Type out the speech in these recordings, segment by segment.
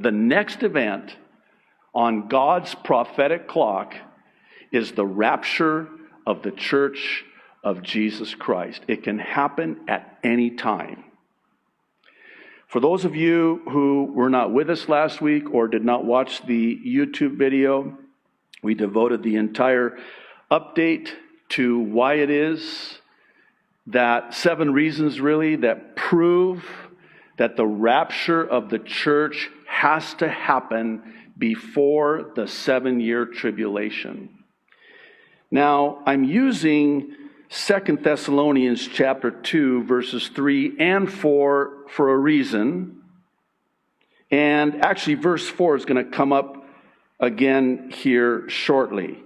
the next event on God's prophetic clock is the rapture of the church of Jesus Christ. It can happen at any time. For those of you who were not with us last week or did not watch the YouTube video, we devoted the entire update to why it is that 7 reasons really that prove that the rapture of the church has to happen before the 7-year tribulation. Now, I'm using 2 Thessalonians chapter 2, verses 3 and 4 for a reason. And actually, verse 4 is going to come up again here shortly.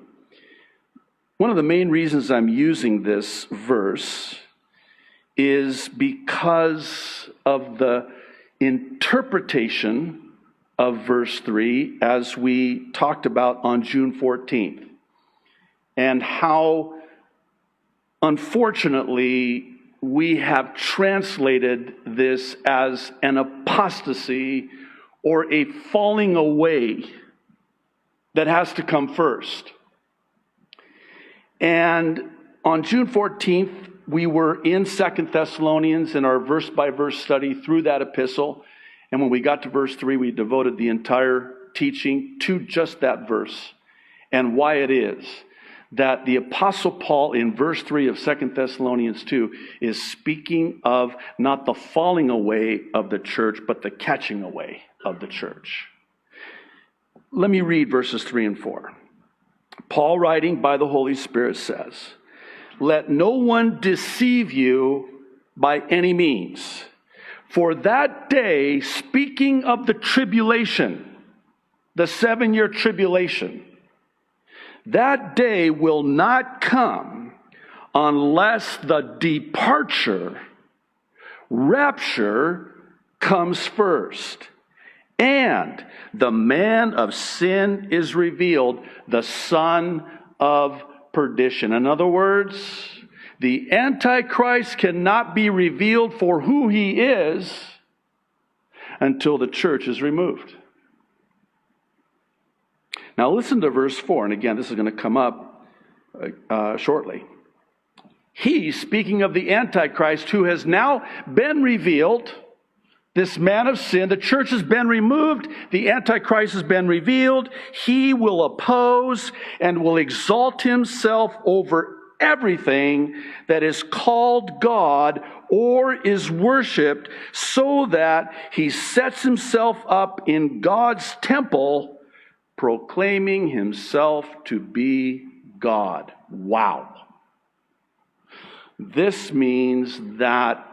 One of the main reasons I'm using this verse is because of the interpretation of verse 3 as we talked about on June 14th, and how unfortunately we have translated this as an apostasy or a falling away that has to come first. And on June 14th, we were in 2 Thessalonians in our verse-by-verse study through that epistle. And when we got to verse 3, we devoted the entire teaching to just that verse and why it is that the Apostle Paul in verse 3 of 2 Thessalonians 2 is speaking of not the falling away of the church, but the catching away of the church. Let me read verses 3 and 4. Paul, writing by the Holy Spirit, says, "Let no one deceive you by any means. For that day," speaking of the tribulation, the 7-year tribulation, "that day will not come unless the departure, rapture, comes first. And the man of sin is revealed, the son of perdition." In other words, the antichrist cannot be revealed for who he is until the church is removed. Now listen to verse 4, and again, this is going to come up shortly. He, speaking of the antichrist who has now been revealed, this man of sin, the church has been removed, the antichrist has been revealed, he will oppose and will exalt himself over everything that is called God or is worshipped, so that he sets himself up in God's temple, proclaiming himself to be God. Wow. This means that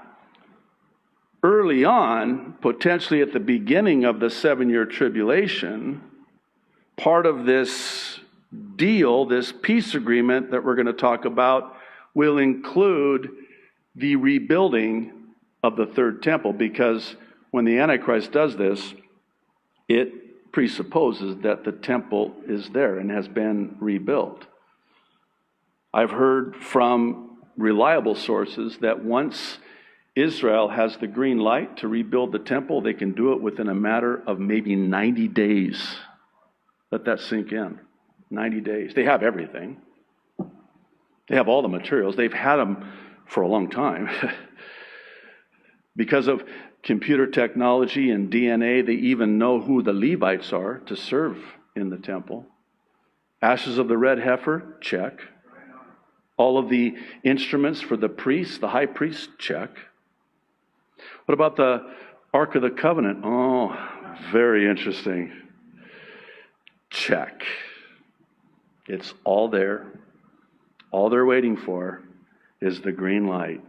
early on, potentially at the beginning of the 7-year tribulation, part of this deal, this peace agreement that we're going to talk about, will include the rebuilding of the third temple, because when the Antichrist does this, it presupposes that the temple is there and has been rebuilt. I've heard from reliable sources that once Israel has the green light to rebuild the temple, they can do it within a matter of maybe 90 days. Let that sink in. 90 days. They have everything. They have all the materials. They've had them for a long time. Because of computer technology and DNA, they even know who the Levites are to serve in the temple. Ashes of the red heifer, check. All of the instruments for the priests, the high priest, check. What about the Ark of the Covenant? Oh, very interesting. Check. It's all there. All they're waiting for is the green light.